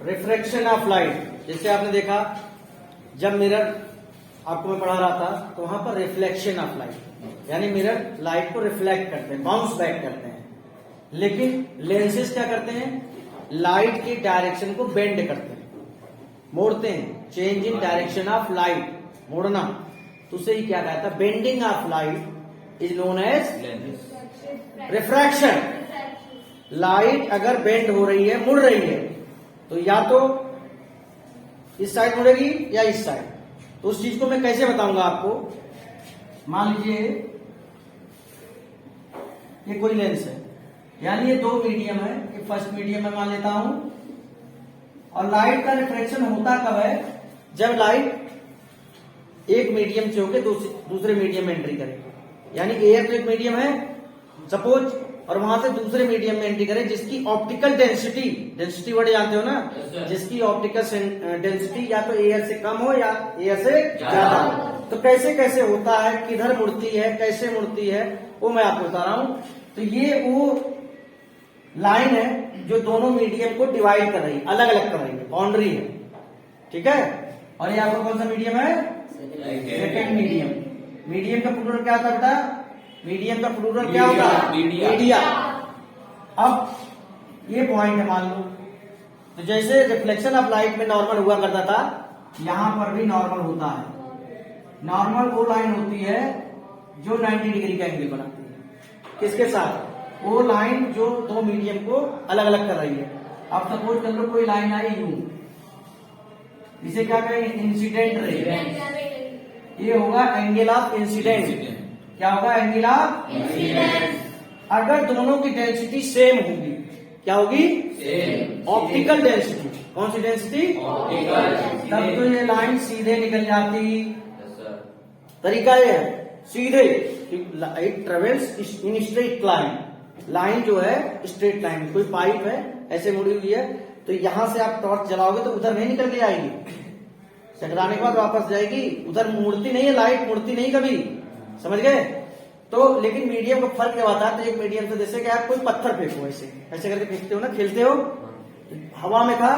Refraction of light, जैसे आपने देखा जब मिरर आपको मैं पढ़ा रहा था तो वहां पर रिफ्लेक्शन ऑफ लाइट यानी मिरर लाइट को रिफ्लेक्ट करते हैं, बाउंस बैक करते हैं। लेकिन लेंसेज क्या करते हैं, लाइट की डायरेक्शन को बेंड करते हैं, मोड़ते हैं। Change in direction of light, मोड़ना, तो उसे ही क्या कहता है, bending of light is known as refraction. Light अगर बेंड हो रही है, मुड़ रही है, तो या तो इस साइड मुड़ेगी या इस साइड। तो उस चीज को मैं कैसे बताऊंगा आपको। मान लीजिए ये कोई लेंस है, यानी ये दो मीडियम है, ये फर्स्ट मीडियम में मान लेता हूं। और लाइट का रिफ्लेक्शन होता कब है, जब लाइट एक मीडियम से होकर दूसरे मीडियम में एंट्री करेगी। यानी एयर तो एक मीडियम है सपोज, और वहां से दूसरे मीडियम में एंट्री करे जिसकी ऑप्टिकल डेंसिटी वर्ड जानते हो ना, जिसकी ऑप्टिकल डेंसिटी या तो एयर से कम हो या एयर से ज्यादा हो। तो कैसे कैसे होता है, किधर मुड़ती है, कैसे मुड़ती है, वो मैं आपको बता रहा हूं। तो ये वो लाइन है जो दोनों मीडियम को डिवाइड कर रही है, अलग अलग कर रही है, बाउंड्री है, ठीक है। और ये आपका कौन सा मीडियम है, सेकेंड मीडियम। मीडियम का प्लूरल क्या होता है बेटा, मीडियम का प्लूरल क्या होगा, मीडिया। अब ये पॉइंट है मान लो, तो जैसे रिफ्लेक्शन ऑफ लाइट में नॉर्मल हुआ करता था, यहां पर भी नॉर्मल होता है। नॉर्मल वो लाइन होती है जो 90 डिग्री का एंगल बनाती है, किसके साथ, वो लाइन जो दो मीडियम को अलग अलग कर रही है। अब सपोज कर लो कोई लाइन आई यूं, इसे क्या कहेंगे, इंसिडेंट रे। ये होगा एंगल ऑफ इंसिडेंट। क्या होगा, एंगल ऑफ इंसिडेंस। अगर दोनों की डेंसिटी सेम होगी, क्या होगी, सेम ऑप्टिकल डेंसिटी। कौन सी डेंसिटी, ऑप्टिकल। तब तो ये लाइन सीधे निकल जाती। तरीका ये है सीधे, light travels in straight line. Line जो है स्ट्रेट लाइन, कोई पाइप है ऐसे मुड़ी हुई है, तो यहां से आप टॉर्च जलाओगे तो उधर नहीं निकल के आएगी, टकराने के बाद वापस जाएगी, उधर मुड़ती नहीं है लाइट, मुड़ती नहीं कभी, समझ गए। तो लेकिन मीडियम का फर्क क्या होता है, तो एक मीडियम से जैसे कि आप कोई पत्थर फेंको, ऐसे ऐसे करके फेंकते हो ना, खेलते हो, हवा में था,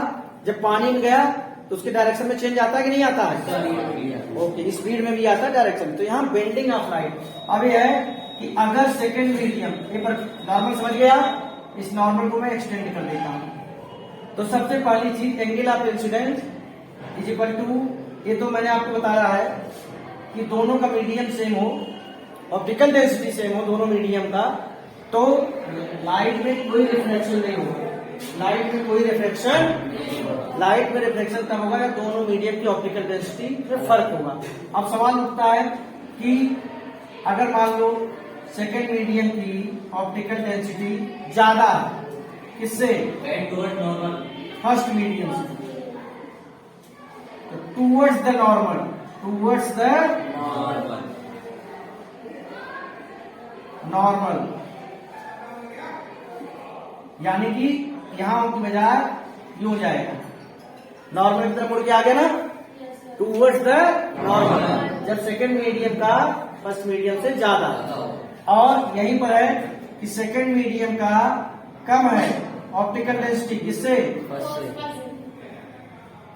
जब पानी में गया तो उसके डायरेक्शन में चेंज आता है कि नहीं आता है, ओके, स्पीड में भी आता है डायरेक्शन। तो यहाँ बेंडिंग ऑफ लाइट। अब यह है कि अगर सेकेंड मीडियम, ये पर नॉर्मल समझ गया, इस नॉर्मल को मैं एक्सटेंड कर देता हूं। तो सबसे पहली चीज angle of incidence is equal to, ये तो मैंने आपको बताया है कि दोनों का मीडियम सेम हो, ऑप्टिकल डेंसिटी सेम हो दोनों मीडियम का, तो लाइट में कोई रिफ्लेक्शन नहीं होगा। लाइट में कोई रिफ्लेक्शन, लाइट में रिफ्लेक्शन तब होगा जब दोनों मीडियम की ऑप्टिकल डेंसिटी में फर्क होगा। अब सवाल उठता है कि अगर मान लो सेकेंड मीडियम की ऑप्टिकल डेंसिटी ज्यादा किससे, फर्स्ट मीडियम से, towards the normal, towards the normal, यानी कि यहां की बजाय ये हो जाएगा, नॉर्मल की तरफ मुड़ के आ गया ना, टूवर्ड्स द नॉर्मल, जब सेकेंड मीडियम का फर्स्ट मीडियम से ज्यादा। और यहीं पर है कि सेकेंड मीडियम का कम है ऑप्टिकल डेंसिटी, किससे,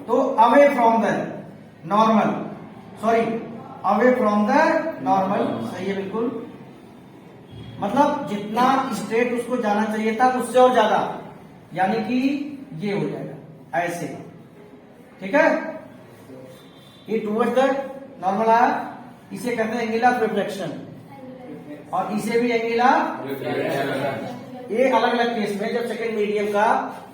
तो away from the normal, sorry away from the normal, सही है बिल्कुल। मतलब जितना स्ट्रेट उसको जाना चाहिए था उससे और ज्यादा, यानी कि ये हो जाएगा ऐसे, ठीक है। ये टूवर्ड्स द नॉर्मल आया, इसे कहते हैं एंगल ऑफ रिफ्लेक्शन, और इसे भी एंगल ऑफ रिफ्लेक्शन। ये अलग अलग केस में जब सेकेंड मीडियम का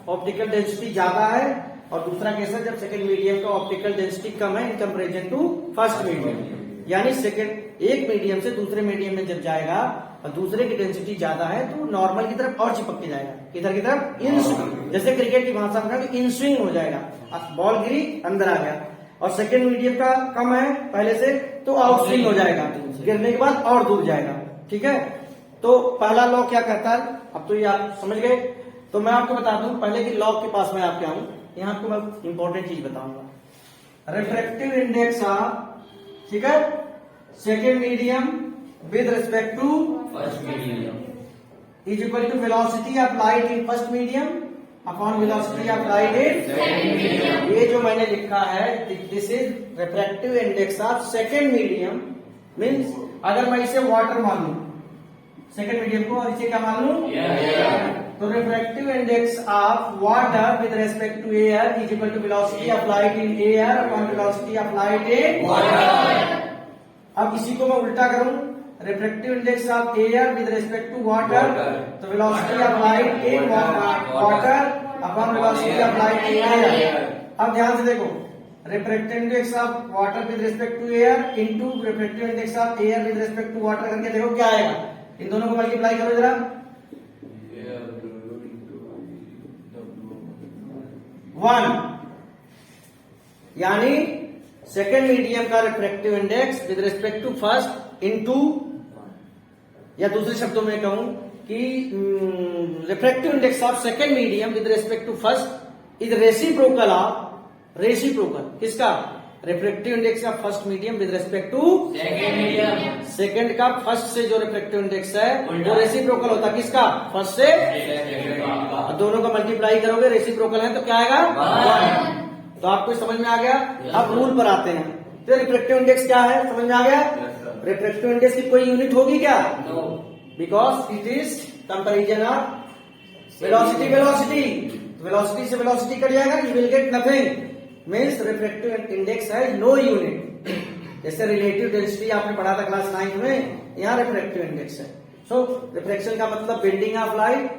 ऑप्टिकल डेंसिटी ज्यादा है, और दूसरा केस है जब सेकेंड मीडियम का ऑप्टिकल डेंसिटी कम है in comparison to first medium. यानी सेकेंड एक मीडियम से दूसरे मीडियम में जब जाएगा और दूसरे की डेंसिटी ज्यादा है तो नॉर्मल की तरफ और चिपक के जाएगा, किधर की तरफ, इन स्विंग, जैसे क्रिकेट की भाषा में इन स्विंग हो जाएगा, बॉल गिरी अंदर आ गया। और सेकेंड मीडियम का कम है पहले से, तो आउट स्विंग हो जाएगा, गिरने के बाद और दूर जाएगा, ठीक है। तो पहला लॉ क्या कहता है, अब तो ये आप समझ गए। तो मैं आपको बता दूं पहले कि लॉ के पास मैं आपके आऊं, यहाँ आपको मैं इंपॉर्टेंट चीज बताऊंगा। रिफ्रैक्टिव इंडेक्स ऑफ, ठीक है, second medium with respect to first medium is equal to velocity of light in first medium upon velocity of light in, ये जो मैंने लिखा है this is refractive index of second medium. Means अगर मैं इसे वाटर मान लूं सेकेंड मीडियम को, और इसे क्या मान लूं, तो refractive index of water with respect to air is equal to velocity of light in air upon velocity of light in water. अब इसी को मैं उल्टा करूं, refractive index of air with respect to water, तो velocity of light in water upon velocity of light in air. अब ध्यान से देखो, refractive index of water with respect to air into refractive index of air with respect to water करके देखो क्या आएगा। इन दोनों को मल्टीप्लाई करो जरा, 1, यानी सेकेंड मीडियम का refractive index with respect to first into, या दूसरे शब्दों में कहूं कि refractive index of second medium with respect to first is reciprocal of, reciprocal किसका, refractive index of first medium with respect to second medium. Second का first से जो रिफ्रैक्टिव इंडेक्स है वो रेसिप्रोकल होता है किसका, फर्स्ट से। दोनों का मल्टीप्लाई करोगे रेसिप्रोकल है तो क्या आएगा, 1। तो आपको समझ में आ गया। अब रूल पर आते हैं, तो रिफ्रैक्टिव इंडेक्स क्या है समझ में आ गया। रिफ्रैक्टिव इंडेक्स की कोई यूनिट होगी क्या, because it is comparison of velocity velocity, velocity से वेलोसिटी कट जाएगा, you will get nothing. Means refractive index है नो यूनिट, जैसे रिलेटिव डेंसिटी आपने पढ़ा था क्लास 9 में, यहाँ रिफ्रैक्टिव इंडेक्स है। सो रिफ्रैक्शन का मतलब bending of light,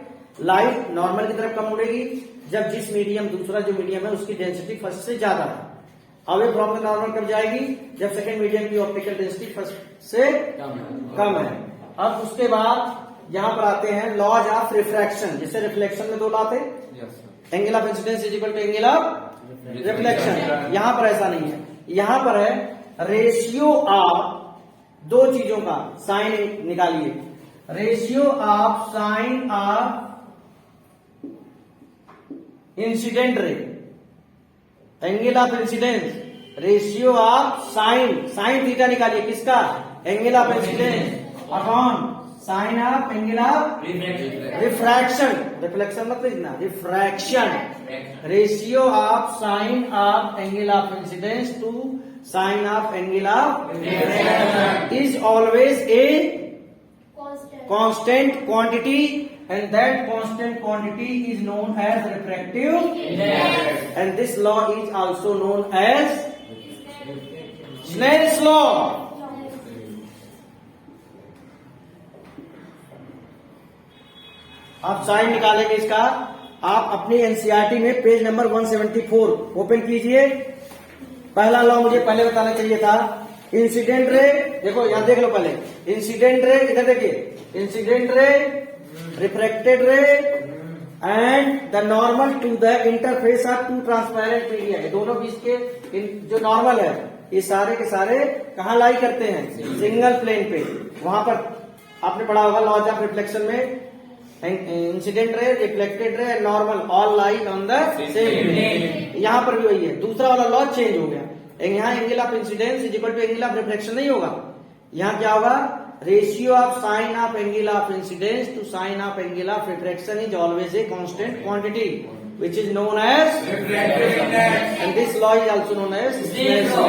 light normal की तरफ कम उड़ेगी जब जिस मीडियम, दूसरा जो मीडियम है उसकी डेंसिटी फर्स्ट से ज्यादा है। अवे प्रॉब्लम नॉर्मल कब जाएगी, जब सेकेंड मीडियम की ऑप्टिकल डेंसिटी फर्स्ट से कम है। अब उसके बाद यहां पर आते हैं लॉज ऑफ रिफ्रैक्शन, जैसे रिफ्लेक्शन में 2 लॉ थे, angle of incidence is equal to angle of reflection. यहां पर ऐसा नहीं है, यहां पर है रेशियो ऑफ 2 चीजों का, साइन निकालिए, ratio of sine of incident ray, angle of incidence, ratio of sine, sine theta निकालिए किसका, angle of incidence upon sine of angle of refraction, reflection मतलब इतना, refraction, ratio of sine of angle of incidence to sine of angle of refraction is always a constant quantity and that constant quantity is known as refractive index, and this law is also known as Snell's law. आप sign निकालेंगे इसका, आप अपनी NCERT में page number 174 open कीजिए। पहला law मुझे पहले बताना चाहिए था, इंसिडेंट रे, देखो यहां देख लो पहले, इंसिडेंट रे इधर देखिए, incident ray, refracted ray and the normal to the interface of two transparent media, ये दोनों बीच के जो नॉर्मल है ये सारे के सारे कहाँ लाई करते हैं, सिंगल प्लेन पे। वहां पर आपने पढ़ा होगा लॉज ऑफ रिफ्लेक्शन में, incident ray, reflected ray, normal all lie on the same plane. यहाँ पर भी वही है, दूसरा वाला लॉ चेंज हो गया, यहाँ angle of incidence is equal to angle of reflection नहीं होगा, यहाँ क्या होगा, ratio of sine of angle of incidence to sine of angle of refraction is always a constant quantity which is known as refractive index, and this law is also known as Snell's law.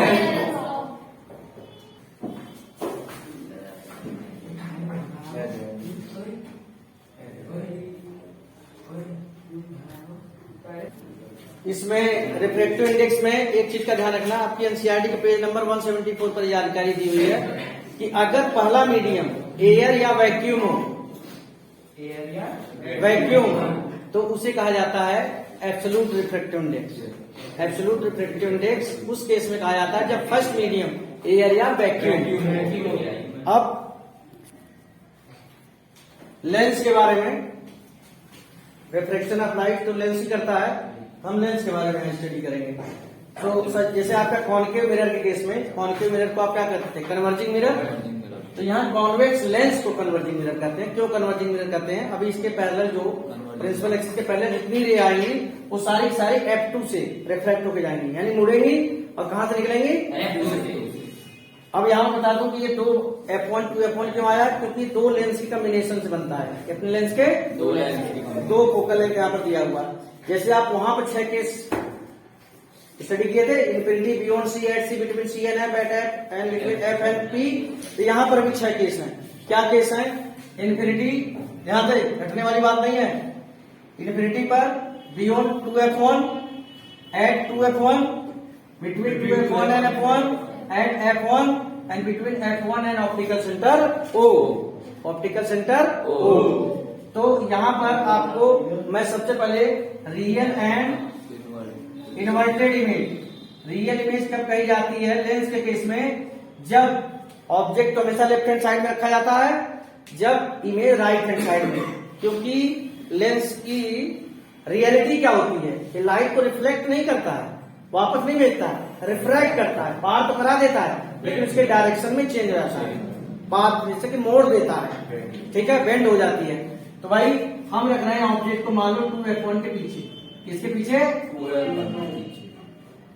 इसमें refractive index में एक चीज का ध्यान रखना, आपकी NCERT के page number 174 पर जानकारी दी हुई है कि अगर पहला मीडियम एयर या वैक्यूम हो, एयर या वैक्यूम, तो उसे कहा जाता है absolute refractive index. Absolute refractive index उस केस में कहा जाता है जब फर्स्ट मीडियम एयर या वैक्यूम। अब लेंस के बारे में, रिफ्रैक्शन ऑफ लाइट तो लेंस ही करता है, हम लेंस के बारे में स्टडी करेंगे। तो जैसे आपका कॉन्केव मिरर के केस में, कॉन्केव मिरर को आप क्या करते हैं, कन्वर्जिंग मिरर, तो यहाँ कॉन्वेक्स लेंस को कन्वर्जिंग मिरर कहते हैं। क्यों कन्वर्जिंग मिरर कहते हैं, अभी इसके पैरेलल जो प्रिंसिपल एक्सिस के पहले जितनी रे आएंगी वो सारी सारी F2 से रिफ्रैक्ट होकर जाएंगी, यानी मुड़ेंगी और कहां से निकलेंगी, F2 से। अब यहाँ बता दूं कि ये दो F1 2F1 क्यों आया, क्योंकि दो लेंस की कॉम्बिनेशन से बनता है। कितने लेंस के? दो लेंस, दो फोकल लेंथ यहाँ पर दिया हुआ। जैसे आप वहां पर 6 केस स्टडी किए थे, infinity beyond C at C between C and F at F and between F and P. तो यहाँ पर भी 6 केस हैं। क्या केस हैं? इन्फिनिटी, ध्यान से घटने वाली बात नहीं है, इन्फिनिटी पर beyond 2F1 at 2F1 between 2F1 and F1 and F1 and between F1 and optical centre O, optical centre O। तो यहां पर आपको मैं सबसे पहले real and inverted image, real image कब कही जाती है लेंस के केस में? जब ऑब्जेक्ट तो हमेशा लेफ्ट हैंड साइड में रखा जाता है, जब इमेज राइट हैंड साइड में, क्योंकि लेंस की रियलिटी क्या होती है कि लाइट को रिफ्लेक्ट नहीं करता है, वापस नहीं भेजता है, रिफ्रैक्ट करता है, पार तो करा देता है लेकिन उसके डायरेक्शन में चेंज हो जाता है, पार जैसे कि मोड़ देता है, ठीक है, बेंड हो जाती है। तो भाई हम रख रहे हैं ऑब्जेक्ट को मान लो 2F1 के पीछे, किसके पीछे?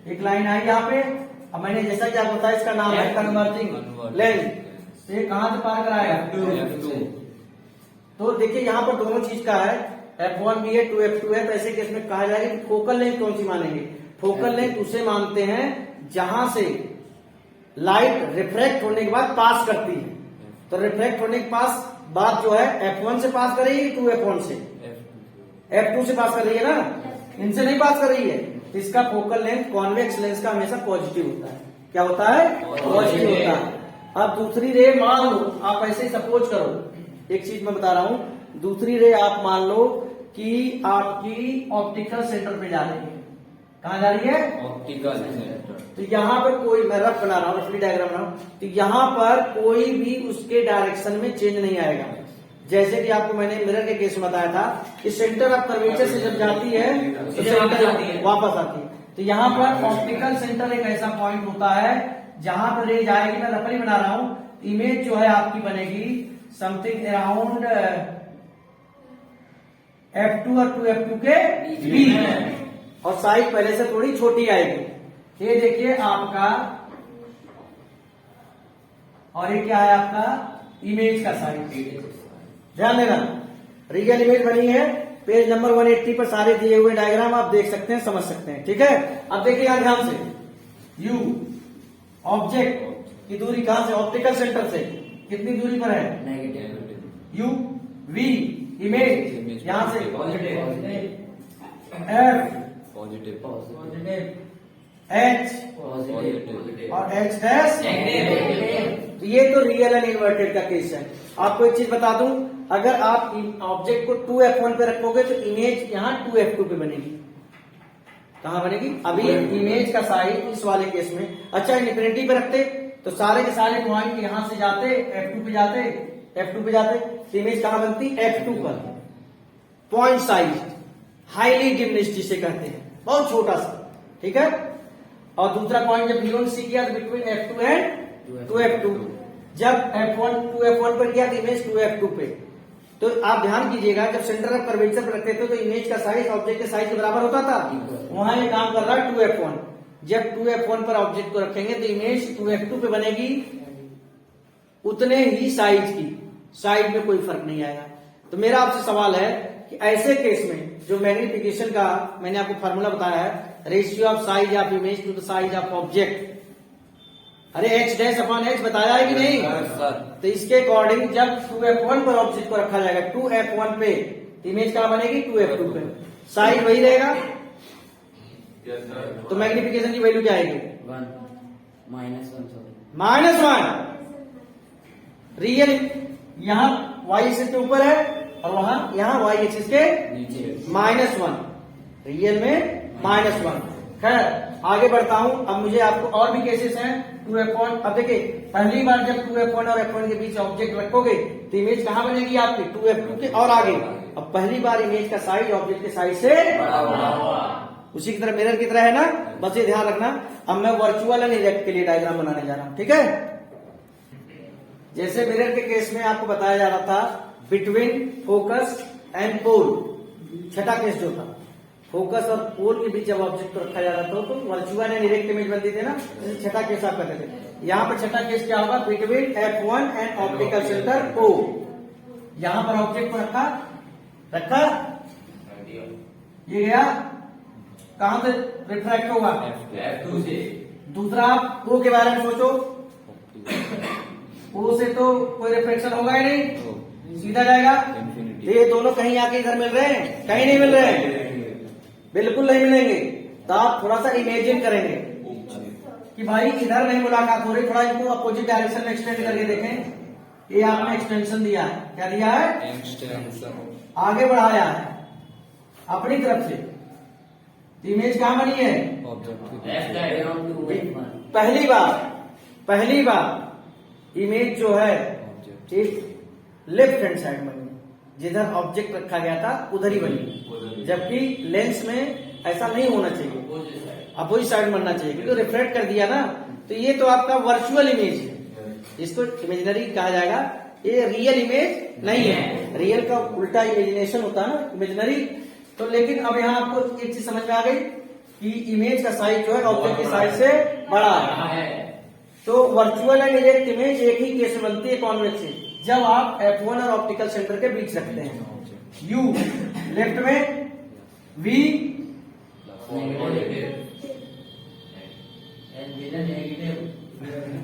एक लाइन आई यहाँ पे। अब मैंने जैसा कि आपको बताया इसका नाम है कन्वर्जिंग लेंस। ये कहां से पार कराएगा? F2। तो देखिए यहाँ पर दोनों चीज का है, F1 भी है 2F2 है। तो ऐसे केस में कहा जाएगा कि फोकल लेंथ कौन सी मानेंगे? फोकल लेंथ उसे मानते हैं जहां से लाइट रिफ्रैक्ट होने के बाद पास करती है। तो रिफ्रैक्ट होने के पास बात जो है F1 से पास कर रही है, 2F1 से, F2 से पास कर रही है ना, इनसे नहीं पास कर रही है। तो इसका फोकल लेंथ कॉन्वेक्स लेंस का हमेशा पॉजिटिव होता है। क्या होता है? पॉजिटिव होता है। अब दूसरी रे मान लो, आप ऐसे ही सपोज करो, एक चीज मैं बता रहा हूं, दूसरी रे आप मान लो कि आपकी ऑप्टिकल सेंटर पे जा रही है। कहां जा रही है? Optical centre. तो यहाँ पर कोई, मैं रफ बना रहा हूँ, फ्री डायग्राम बना रहा हूं, तो यहाँ पर कोई भी उसके डायरेक्शन में चेंज नहीं आएगा। जैसे कि आपको मैंने मिरर के केस में बताया था कि सेंटर ऑफ कर्वेचर से जब जाती है तो सेंटर वापस आती है। तो यहाँ पर ऑप्टिकल सेंटर एक ऐसा पॉइंट होता है जहां पर ये जाएगी, मैं रफली बना रहा हूं, इमेज जो है आपकी बनेगी समथिंग अराउंड F2 और 2F2 के बीच में, और साइज पहले से थोड़ी छोटी आएगी। ये देखिए आपका, और ये क्या है आपका? इमेज का साइज। ध्यान देना, रियल इमेज बनी है, पेज नंबर 180 पर सारे दिए हुए डायग्राम आप देख सकते हैं, समझ सकते हैं, ठीक है। अब देखिए यहां ध्यान से, U ऑब्जेक्ट की दूरी कहां से? ऑप्टिकल सेंटर से कितनी दूरी पर है? नेगेटिव। U V इमेज यहां से positive, F positive, H positive और H डैश नेगेटिव। तो ये तो रियल एंड इन्वर्टेड का केस है। आपको एक चीज बता दूं, अगर आप ऑब्जेक्ट को 2F1 पे रखोगे तो इमेज यहाँ 2F2 पे बनेगी। कहां बनेगी? अभी इमेज का साइज इस वाले केस में, अच्छा इन्फिनिटी पे रखते तो सारे के सारे पॉइंट यहां से जाते F2 पे जाते, F2 पे जाते, तो इमेज कहां बनती? F2 पर। पॉइंट साइज हाईली डिमिनिश्ड जिसे कहते हैं, बहुत छोटा सा, ठीक है। और दूसरा पॉइंट जब बियॉन्ड सी किया तो बिटवीन F2 एंड 2F2, जब F1 2F1 पर किया तो इमेज 2F2 पे। तो आप ध्यान कीजिएगा, जब सेंटर ऑफ कर्वेचर पर रखते थे तो इमेज का साइज ऑब्जेक्ट के साइज के बराबर होता था, वहां ये काम कर रहा है 2F1। जब 2F1 पर ऑब्जेक्ट को रखेंगे तो इमेज 2F2 पे बनेगी, उतने ही साइज की, साइज में कोई फर्क नहीं आएगा। तो मेरा आपसे सवाल है कि ऐसे केस में जो मैग्निफिकेशन का मैंने आपको फार्मूला बताया है, ratio of size of image to the size of object, अरे H डैश अपॉन H बताया है कि नहीं? तो इसके अकॉर्डिंग जब 2F1 पर ऑब्जेक्ट को रखा जाएगा 2F1 पे, इमेज कहां बनेगी? 2F2 पे, साइज वही रहेगा। तो मैग्निफिकेशन की वैल्यू क्या आएगी? -1। रियल यहां y एक्सिस के ऊपर है और वहां यहां y एक्सिस के -1, रियल में -1। खैर आगे बढ़ता हूं। अब मुझे आपको और भी केसेस हैं 2F1। अब देखिए, पहली बार जब 2F1 और F1 के बीच ऑब्जेक्ट रखोगे तो इमेज कहां बनेगी आपकी? 2F2 के और आगे। अब पहली बार इमेज का साइज ऑब्जेक्ट के साइज से उसी की तरह, मिरर की तरह है ना, बस ये ध्यान रखना। अब मैं वर्चुअल एंड इरेक्ट के लिए डायग्राम बनाने जा रहा हूं, ठीक है। जैसे मिरर के केस में आपको बताया जा रहा था बिटवीन फोकस एंड पोल, छठा केस जो था, फोकस और पोल के बीच जब ऑब्जेक्ट को रखा जाता था तो वर्चुअल एंड इरेक्ट इमेज बनती थी ना, जैसे छठा केस आप करते थे। यहाँ पर छठा केस क्या होगा, between F1 and optical centre O। यहाँ पर ऑब्जेक्ट को रखा ये गया, कहां से रिफ्रैक्ट होगा, F2 से। दूसरा आप O के बारे में सोचो, O से तो कोई रिफ्लेक्शन होगा ही नहीं, सीधा जाएगा। Infinity। ये दोनों कहीं आके इधर मिल रहे हैं, कहीं नहीं मिल रहे हैं, बिल्कुल नहीं मिलेंगे। तो आप थोड़ा सा इमेजिन करेंगे कि भाई इधर नहीं मुलाकात हो रही, थोड़ा इनको अपोजिट डायरेक्शन में एक्सटेंड करके देखें। ये आपने एक्सटेंशन दिया है, क्या दिया है, आगे बढ़ाया है अपनी तरफ से। इमेज कहां बनी है, पहली बार इमेज जो है एक लेफ्ट हैंड साइड बनी, जिधर ऑब्जेक्ट रखा गया था उधर ही बनी, जबकि लेंस में ऐसा नहीं होना चाहिए, अपोजिट साइड बनना चाहिए, क्योंकि रिफ्लेक्ट कर दिया ना। तो ये तो आपका वर्चुअल इमेज है, इसको इमेजिनरी कहा जाएगा, ये रियल इमेज नहीं है। रियल का उल्टा इमेजिनेशन होता है ना, इमेजिनरी। तो लेकिन अब यहाँ आपको एक चीज समझ में आ गई कि इमेज का साइज जो है ऑब्जेक्ट की साइज से बड़ा है। तो वर्चुअल एंड इरेक्ट इमेज एक ही केस में बनती है, कॉन्वेक्स से, जब आप F1 और ऑप्टिकल सेंटर के बीच रखते हैं। U लेफ्ट में, V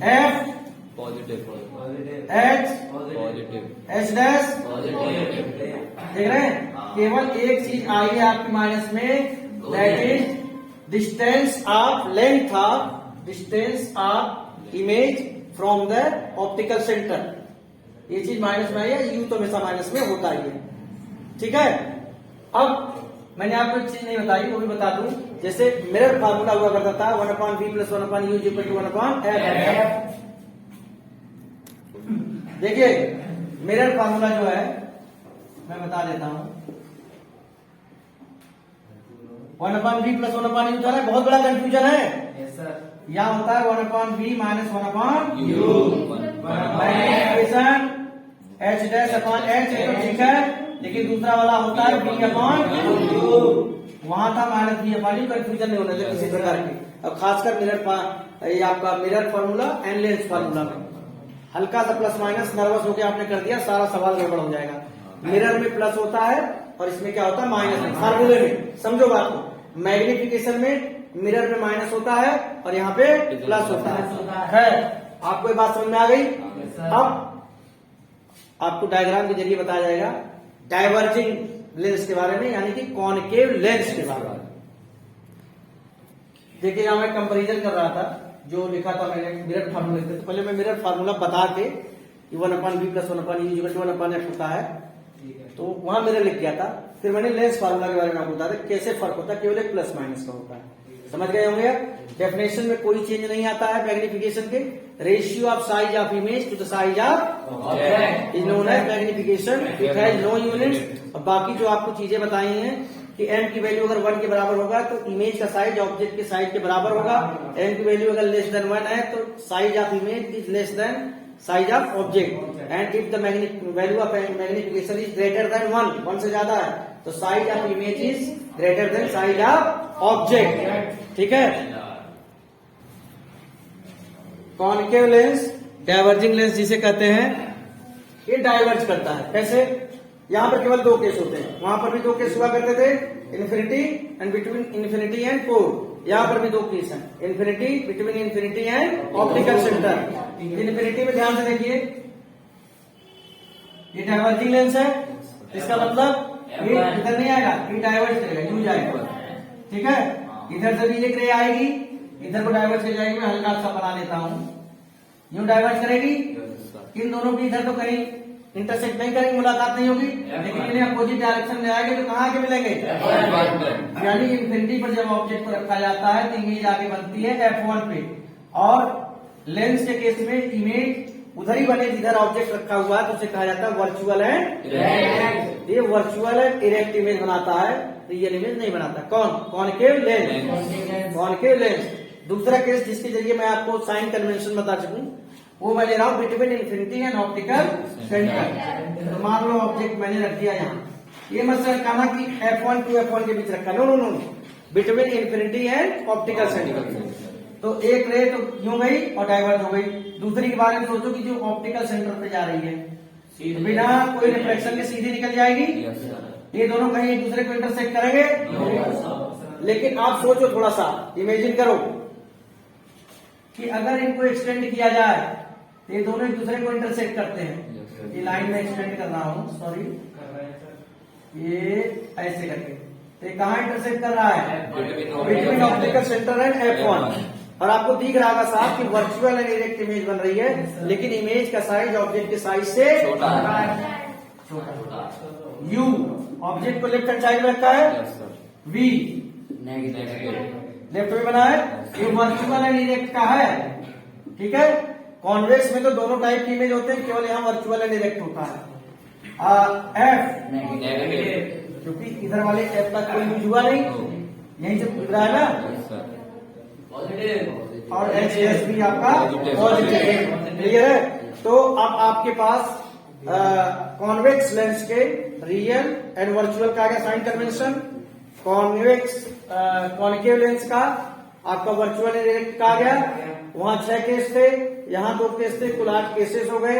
F positive, H positive, H dash, देख रहे हैं, केवल एक चीज आई है आपकी माइनस में, that is distance of length of image from the optical centre. ये चीज माइनस में आई है, यू तो हमेशा माइनस में होता ही है, ठीक है। अब मैंने आपको एक चीज नहीं बताई, वो भी बता दूं। जैसे मिरर फार्मूला हुआ करता था 1/v + 1/u = 1/f। देखिए मिरर फार्मूला जो है मैं बता देता हूं, 1/v + 1/u था ना, बहुत बड़ा कंफ्यूजन है। यहाँ होता है 1/v - 1/u, magnification h dash upon h, ये तो ठीक है, लेकिन दूसरा वाला होता है v/u, वहां था -v/u, कंफ्यूजन नहीं होना चाहिए किसी प्रकार की। अब खासकर ये आपका mirror formula and lens formula में हल्का सा प्लस माइनस नर्वस होकर आपने कर दिया, सारा सवाल गड़बड़ हो जाएगा। मिरर में प्लस होता है और इसमें क्या होता है, माइनस। फार्मूले में समझो बात को, मैग्निफिकेशन में मिरर में माइनस होता है और यहाँ पे प्लस होता है। आपको ये बात समझ में आ गई। अब आपको डायग्राम के जरिए बताया जाएगा डाइवर्जिंग लेंस के बारे में, यानी कि कॉनकेव लेंस के बारे में। देखिए यहां मैं कंपैरिजन कर रहा था, जो लिखा था मैंने मिरर फार्मूला लिखते, तो पहले मैं मिरर फार्मूला बता के 1/v + 1/u = 1/f होता है, तो वहां मिरर लिख गया था। फिर मैंने लेंस फार्मूला के बारे में आपको बताया कैसे फर्क होता है, केवल एक प्लस माइनस का होता है। समझ गए होंगे। डेफिनेशन में कोई चेंज नहीं आता है मैग्निफिकेशन के। Ratio of size of image to the size of object is known as magnification, it has no units. और बाकी जो आपको चीजें बताई हैं कि m की वैल्यू अगर 1 के बराबर होगा तो इमेज का साइज ऑब्जेक्ट के साइज के बराबर होगा, m की वैल्यू अगर लेस देन 1 है तो size of image is less than size of object, and if the value of magnification is greater than 1 से ज्यादा है तो size of image is greater than size of object. ठीक है। कॉनकेव लेंस, डाइवर्जिंग लेंस जिसे कहते हैं, ये डाइवर्ज करता है। कैसे? यहां पर केवल 2 केस होते हैं, वहां पर भी 2 केस हुआ करते थे, infinity and between infinity and pole. यहां पर भी 2 केस हैं, infinity, between infinity and optical centre. Infinity में ध्यान से देखिए, ये डाइवर्जिंग लेंस है, इसका मतलब ये इधर नहीं आएगा, ये डाइवर्ज करेगा, यूं जाएगा। ठीक है। इधर से भी एक रे आएगी, इधर को डाइवर्ज कर जाएगी। मैं हल्का सा बना देता हूं, यूं डाइवर्ज करेगी, इन दोनों की इधर तो कहीं इंटरसेक्ट नहीं करेंगे, मुलाकात नहीं होगी, लेकिन इन्हें अपोजिट डायरेक्शन में आएंगे तो कहाँ के मिलेंगे? यानी इन्फिनिटी पर जब ऑब्जेक्ट को रखा जाता है तो इमेज आगे बनती है F1 पे, और लेंस के केस में इमेज उधर ही बने जिधर ऑब्जेक्ट रखा हुआ है, तो उसे कहा जाता है वर्चुअल एंड इरेक्ट। ये वर्चुअल एंड इरेक्ट इमेज बनाता है, रियल इमेज नहीं बनाता। कौन? Concave lens. Concave lens. दूसरा केस जिसके जरिए मैं आपको साइन कन्वेंशन बता सकूं, वो मैं ले रहा हूं between infinity and optical centre. तो मान लो ऑब्जेक्ट मैंने रख दिया यहाँ, ये मत कहना कि F1 to F1 के बीच रखा, no no no, between infinity and optical centre. तो एक रे तो यूं गई और डाइवर्ट हो गई। दूसरी के बारे में सोचो कि जो ऑप्टिकल सेंटर पे जा रही है बिना कोई रिफ्लेक्शन के सीधी निकल जाएगी। Yes, sir. ये दोनों कहीं एक दूसरे को इंटरसेक्ट करेंगे, लेकिन आप सोचो थोड़ा सा, इमेजिन करो कि अगर इनको एक्सटेंड किया जाए तो ये दोनों एक दूसरे को इंटरसेक्ट करते हैं। Yes, sir. ये लाइन में एक्सटेंड कर रहा हूं, सॉरी, ये ऐसे करके, तो ये कहाँ इंटरसेक्ट कर रहा है? Between optical centre and F1। और आपको दिख रहा होगा साहब कि वर्चुअल एंड इरेक्ट इमेज बन रही है, लेकिन इमेज का साइज ऑब्जेक्ट के साइज से छोटा है। U ऑब्जेक्ट को लेफ्ट हैंड साइड में रखा है, Yes, sir. V Negative. Left में बना है, ये वर्चुअल एंड इरेक्ट का है। ठीक है, कॉन्वेक्स में तो दोनों टाइप की इमेज होते हैं, केवल यहाँ वर्चुअल एंड इरेक्ट होता है। F Negative. क्योंकि इधर वाले F का कोई यूज हुआ नहीं, यहीं से पूछ रहा है ना, Yes, sir. और HS भी आपका पॉजिटिव है। क्लियर है? तो अब आपके पास कॉन्वेक्स लेंस के रियल एंड वर्चुअल का आ गया sign convention, convex concave lens का आपका वर्चुअल एंड इरेक्ट का आ गया। वहां 6 केस थे, यहाँ 2 केस थे, कुल 8 केसेस हो गए।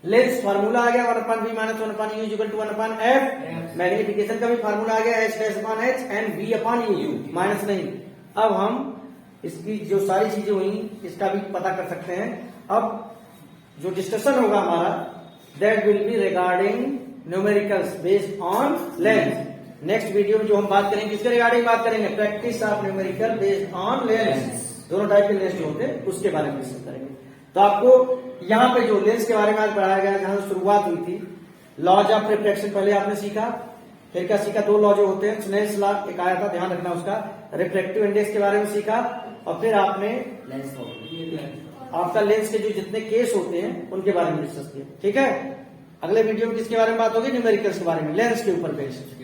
लेंस फार्मूला आ गया 1/v minus 1/u equal to 1/f। Magnification का भी फार्मूला आ गया h-h एंड v/u, माइनस नहीं। अब हम इसकी जो सारी चीजें हुई इसका भी पता कर सकते हैं। अब जो डिस्कशन होगा हमारा, that will be regarding numericals based on lens. Next video में जो हम बात करेंगे किसके रिगार्डिंग बात करेंगे? Practice of numerical based on lens. दोनों टाइप के लेंस जो होते हैं उसके बारे में डिस्कस करेंगे। तो आपको यहाँ पे जो लेंस के बारे में आज पढ़ाया गया, जहां से शुरुआत हुई थी, लॉज ऑफ रिफ्रैक्शन पहले आपने सीखा, फिर क्या सीखा? 2 लॉ जो होते हैं, स्नेल्स लॉ एक आया था, ध्यान रखना उसका। रिफ्रैक्टिव इंडेक्स के बारे में सीखा, और फिर आपने आपका लेंस के जो जितने केस होते हैं उनके बारे में डिस्कस किया। ठीक है, अगले वीडियो में किसके बारे में बात होगी? न्यूमेरिकल्स के बारे में, लेंस के ऊपर बेस्ड।